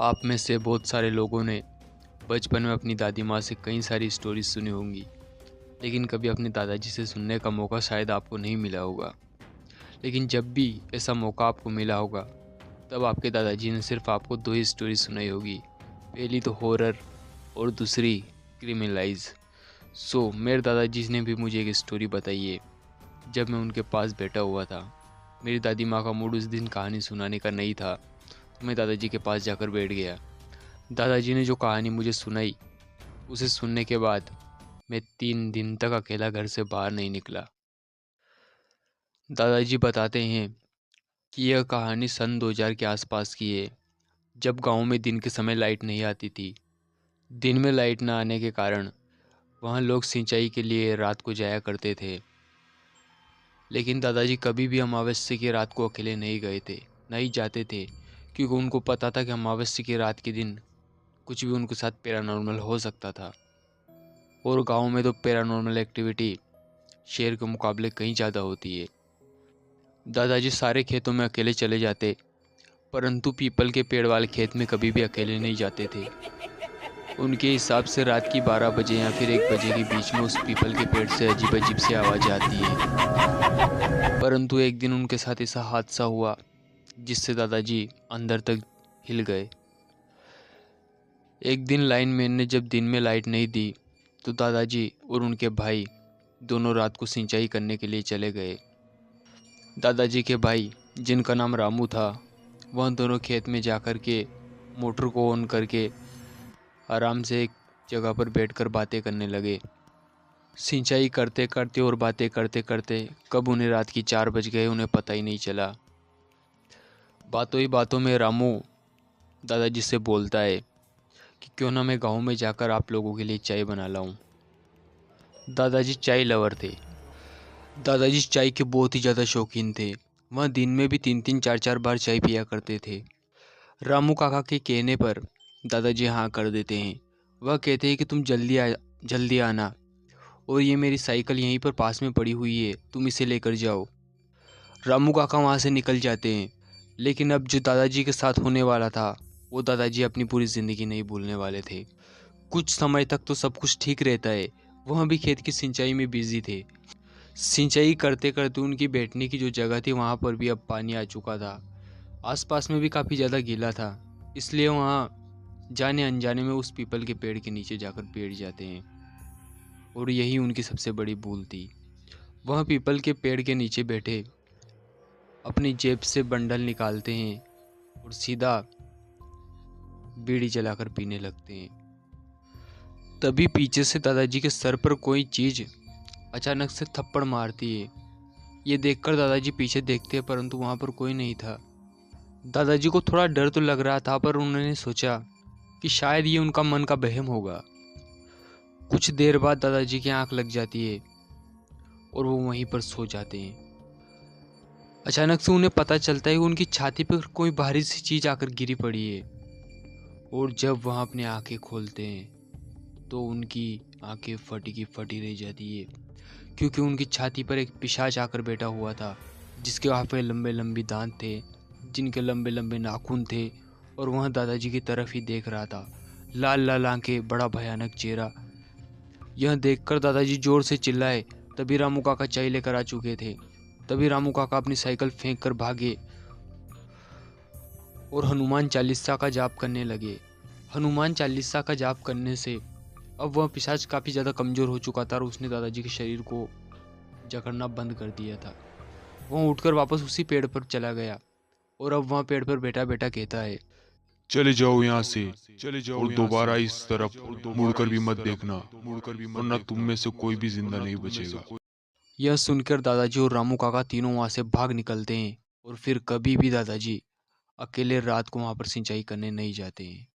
आप में से बहुत सारे लोगों ने बचपन में अपनी दादी माँ से कई सारी स्टोरीज सुनी होंगी, लेकिन कभी अपने दादाजी से सुनने का मौका शायद आपको नहीं मिला होगा। लेकिन जब भी ऐसा मौका आपको मिला होगा, तब आपके दादाजी ने सिर्फ आपको दो ही स्टोरी सुनाई होगी। पहली तो हॉरर और दूसरी क्रिमिनलाइज। मेरे दादाजी ने भी मुझे एक स्टोरी बताई है। जब मैं उनके पास बैठा हुआ था, मेरी दादी माँ का मूड उस दिन कहानी सुनाने का नहीं था, तो मैं दादाजी के पास जाकर बैठ गया। दादाजी ने जो कहानी मुझे सुनाई, उसे सुनने के बाद मैं 3 दिन तक अकेला घर से बाहर नहीं निकला। दादाजी बताते हैं कि यह कहानी सन 2000 के आसपास की है, जब गांव में दिन के समय लाइट नहीं आती थी। दिन में लाइट न आने के कारण वहाँ लोग सिंचाई के लिए रात को जाया करते थे। लेकिन दादाजी कभी भी अमावस्या की रात को अकेले नहीं गए थे, नहीं जाते थे, क्योंकि उनको पता था कि अमावस्या की रात के दिन कुछ भी उनके साथ पैरानॉर्मल हो सकता था। और गांव में तो पैरानॉर्मल एक्टिविटी शहर के मुकाबले कहीं ज़्यादा होती है। दादाजी सारे खेतों में अकेले चले जाते, परंतु पीपल के पेड़ वाले खेत में कभी भी अकेले नहीं जाते थे। उनके हिसाब से रात की 12 बजे या फिर 1 बजे के बीच में उस पीपल के पेड़ से अजीब अजीब सी आवाज़ आती है। परंतु एक दिन उनके साथ ऐसा हादसा हुआ जिससे दादाजी अंदर तक हिल गए। एक दिन लाइनमैन ने जब दिन में लाइट नहीं दी, तो दादाजी और उनके भाई दोनों रात को सिंचाई करने के लिए चले गए। दादाजी के भाई, जिनका नाम रामू था, वह दोनों खेत में जाकर के मोटर को ऑन करके आराम से एक जगह पर बैठकर बातें करने लगे। सिंचाई करते करते और बातें करते करते कब उन्हें रात की 4 बज गए, उन्हें पता ही नहीं चला। बातों ही बातों में रामू दादाजी से बोलता है कि क्यों ना मैं गांव में जाकर आप लोगों के लिए चाय बना लाऊं। दादाजी चाय लवर थे। दादाजी चाय के बहुत ही ज़्यादा शौकीन थे। वह दिन में भी 3-3 4-4 बार चाय पिया करते थे। रामू काका के कहने पर दादाजी हाँ कर देते हैं। वह कहते हैं कि तुम जल्दी आना, और ये मेरी साइकिल यहीं पर पास में पड़ी हुई है, तुम इसे लेकर जाओ। रामू काका वहाँ से निकल जाते हैं। लेकिन अब जो दादाजी के साथ होने वाला था, वो दादाजी अपनी पूरी ज़िंदगी नहीं भूलने वाले थे। कुछ समय तक तो सब कुछ ठीक रहता है। वह भी खेत की सिंचाई में बिजी थे। सिंचाई करते करते उनकी बैठने की जो जगह थी, वहाँ पर भी अब पानी आ चुका था। आसपास में भी काफ़ी ज़्यादा गीला था, इसलिए वहाँ जाने अनजाने में उस पीपल के पेड़ के नीचे जाकर बैठ जाते हैं। और यही उनकी सबसे बड़ी भूल थी। वह पीपल के पेड़ के नीचे बैठे अपनी जेब से बंडल निकालते हैं और सीधा बीड़ी जलाकर पीने लगते हैं। तभी पीछे से दादाजी के सर पर कोई चीज़ अचानक से थप्पड़ मारती है। ये देखकर दादाजी पीछे देखते हैं, परंतु वहाँ पर कोई नहीं था। दादाजी को थोड़ा डर तो लग रहा था, पर उन्होंने सोचा कि शायद ये उनका मन का वहम होगा। कुछ देर बाद दादाजी की आंख लग जाती है और वो वहीं पर सो जाते हैं। अचानक से उन्हें पता चलता है कि उनकी छाती पर कोई भारी सी चीज़ आकर गिरी पड़ी है। और जब वह अपनी आंखें खोलते हैं, तो उनकी आंखें फटी की फटी रह जाती है, क्योंकि उनकी छाती पर एक पिशाच आकर बैठा हुआ था, जिसके वहाँ पे लंबे लंबे दांत थे, जिनके लंबे लंबे नाखून थे, और वह दादाजी की तरफ ही देख रहा था। लाल लाल आंखें, बड़ा भयानक चेहरा। यह देखकर दादाजी जोर से चिल्लाए। तभी रामू काका चाय लेकर आ चुके थे। तभी रामू काका अपनी साइकिल फेंक कर भागे और हनुमान चालीसा का जाप करने लगे। हनुमान चालीसा का जाप करने से अब वह पिशाच काफ़ी ज़्यादा कमज़ोर हो चुका था और उसने दादाजी के शरीर को जकड़ना बंद कर दिया था। वह उठकर वापस उसी पेड़ पर चला गया और अब वह पेड़ पर बैठा बैठा कहता है, चले जाओ यहाँ से और दोबारा इस तरफ मुड़कर भी मत देखना, वरना तुम में से कोई भी जिंदा नहीं बचेगा। यह सुनकर दादाजी और रामू काका तीनों वहाँ से भाग निकलते हैं और फिर कभी भी दादाजी अकेले रात को वहाँ पर सिंचाई करने नहीं जाते हैं।